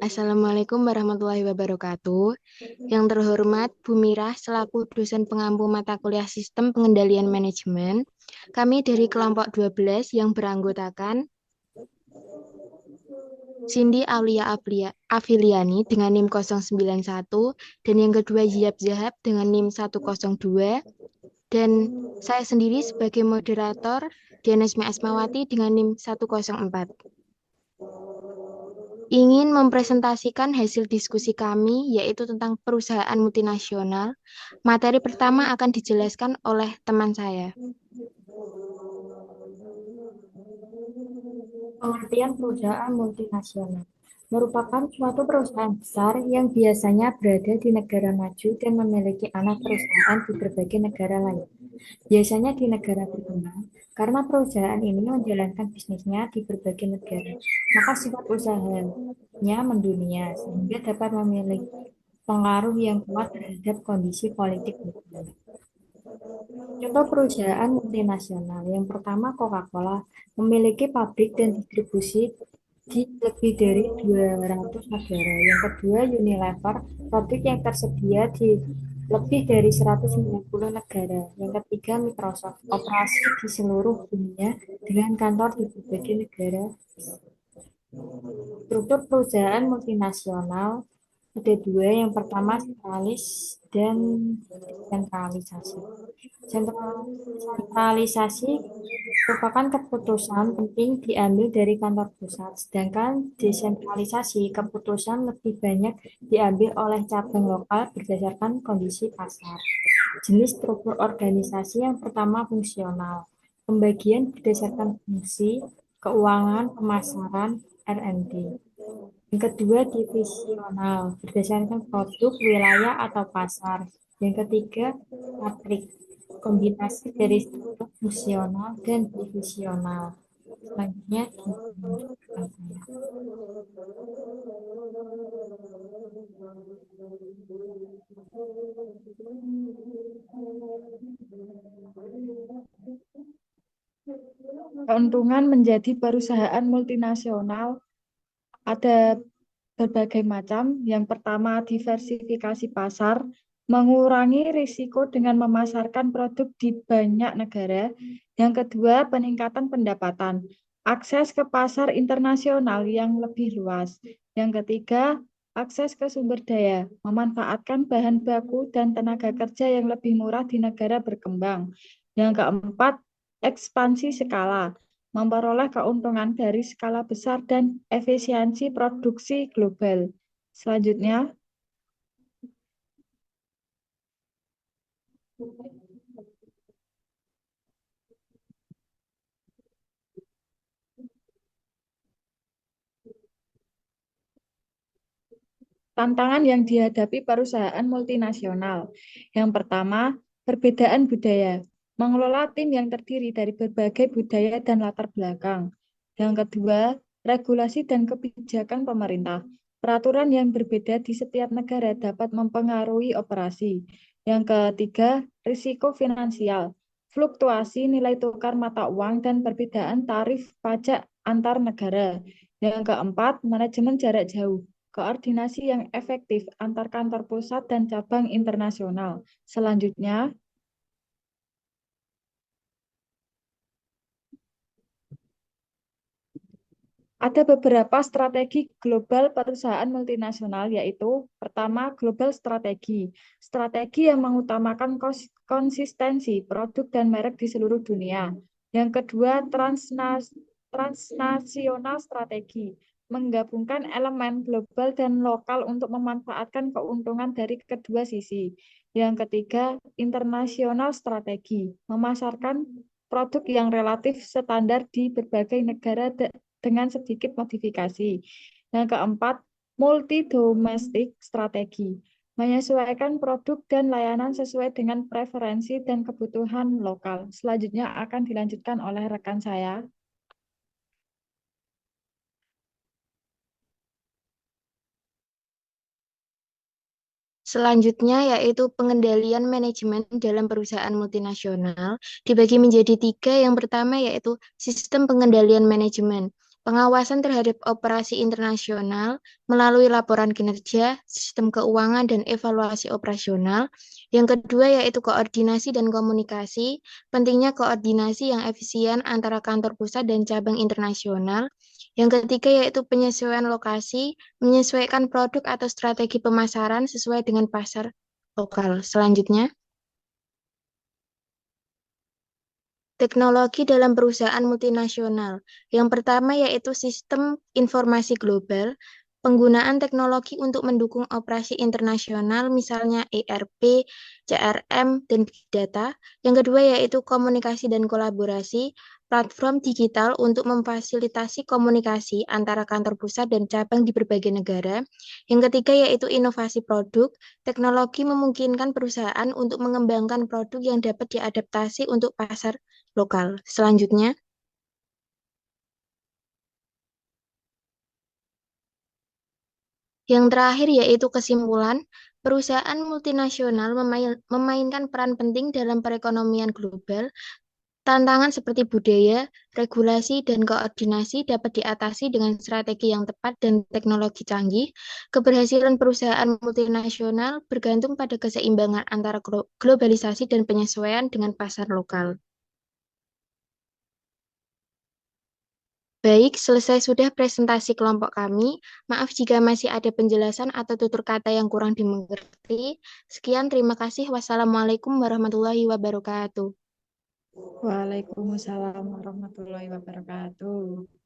Assalamualaikum warahmatullahi wabarakatuh. Yang terhormat Bu Mirah selaku dosen pengampu mata kuliah Sistem Pengendalian Manajemen. Kami dari kelompok 12 yang beranggotakan Cindy Afiliani dengan NIM 091 dan yang kedua Ziyab Zahab dengan NIM 102 dan saya sendiri sebagai moderator Diana Asmawati dengan NIM 104. Ingin mempresentasikan hasil diskusi kami, yaitu tentang perusahaan multinasional. Materi pertama akan dijelaskan oleh teman saya. Pengertian perusahaan multinasional merupakan suatu perusahaan besar yang biasanya berada di negara maju dan memiliki anak perusahaan di berbagai negara lain. Biasanya di negara berkembang, karena perusahaan ini menjalankan bisnisnya di berbagai negara, maka sifat usahanya mendunia sehingga dapat memiliki pengaruh yang kuat terhadap kondisi politik global. Contoh perusahaan multinasional. Yang pertama, Coca-Cola memiliki pabrik dan distribusi di lebih dari 200 negara. Yang kedua, Unilever, pabrik yang tersedia di lebih dari 190 negara. Yang ketiga, Microsoft, operasi di seluruh dunia dengan kantor di berbagai negara. Struktur perusahaan multinasional ada dua. Yang pertama, sentralis dan desentralisasi. Sentralisasi merupakan keputusan penting diambil dari kantor pusat, sedangkan desentralisasi keputusan lebih banyak diambil oleh cabang lokal berdasarkan kondisi pasar. Jenis struktur organisasi yang pertama fungsional, pembagian berdasarkan fungsi, keuangan, pemasaran, R&D. Yang kedua divisional, berdasarkan produk, wilayah, atau pasar. Yang ketiga matrik, kombinasi dari struktur fungsional dan divisional. Selanjutnya dilanjutkan saya. Keuntungan menjadi perusahaan multinasional ada berbagai macam. Yang pertama, diversifikasi pasar, mengurangi risiko dengan memasarkan produk di banyak negara. Yang kedua, peningkatan pendapatan, akses ke pasar internasional yang lebih luas. Yang ketiga, akses ke sumber daya, memanfaatkan bahan baku dan tenaga kerja yang lebih murah di negara berkembang. Yang keempat, ekspansi skala, memperoleh keuntungan dari skala besar dan efisiensi produksi global. Selanjutnya, tantangan yang dihadapi perusahaan multinasional. Yang pertama, perbedaan budaya. Mengelola tim yang terdiri dari berbagai budaya dan latar belakang. Yang kedua, regulasi dan kebijakan pemerintah. Peraturan yang berbeda di setiap negara dapat mempengaruhi operasi. Yang ketiga, risiko finansial. Fluktuasi nilai tukar mata uang dan perbedaan tarif pajak antar negara. Yang keempat, manajemen jarak jauh, koordinasi yang efektif antar kantor pusat dan cabang internasional. Selanjutnya, ada beberapa strategi global perusahaan multinasional, yaitu pertama, global strategi. Strategi yang mengutamakan konsistensi produk dan merek di seluruh dunia. Yang kedua, transnasional strategi, menggabungkan elemen global dan lokal untuk memanfaatkan keuntungan dari kedua sisi. Yang ketiga, internasional strategi, memasarkan produk yang relatif standar di berbagai negara dengan sedikit modifikasi. Yang keempat, multi domestic strategi, menyesuaikan produk dan layanan sesuai dengan preferensi dan kebutuhan lokal. Selanjutnya akan dilanjutkan oleh rekan saya. Selanjutnya yaitu pengendalian manajemen dalam perusahaan multinasional dibagi menjadi tiga. Yang pertama yaitu sistem pengendalian manajemen. pengawasan terhadap operasi internasional melalui laporan kinerja, sistem keuangan, dan evaluasi operasional. Yang kedua yaitu koordinasi dan komunikasi, pentingnya koordinasi yang efisien antara kantor pusat dan cabang internasional. Yang ketiga yaitu penyesuaian lokasi, menyesuaikan produk atau strategi pemasaran sesuai dengan pasar lokal. Selanjutnya, teknologi dalam perusahaan multinasional. Yang pertama yaitu sistem informasi global, penggunaan teknologi untuk mendukung operasi internasional, misalnya ERP, CRM, dan Big Data. Yang kedua yaitu komunikasi dan kolaborasi, platform digital untuk memfasilitasi komunikasi antara kantor pusat dan cabang di berbagai negara. Yang ketiga yaitu inovasi produk, teknologi memungkinkan perusahaan untuk mengembangkan produk yang dapat diadaptasi untuk pasar lokal. Selanjutnya, yang terakhir yaitu kesimpulan, perusahaan multinasional memainkan peran penting dalam perekonomian global. Tantangan seperti budaya, regulasi, dan koordinasi dapat diatasi dengan strategi yang tepat dan teknologi canggih. Keberhasilan perusahaan multinasional bergantung pada keseimbangan antara globalisasi dan penyesuaian dengan pasar lokal. Baik, selesai sudah presentasi kelompok kami. Maaf jika masih ada penjelasan atau tutur kata yang kurang dimengerti. Sekian, terima kasih. Wassalamualaikum warahmatullahi wabarakatuh. Waalaikumsalam warahmatullahi wabarakatuh.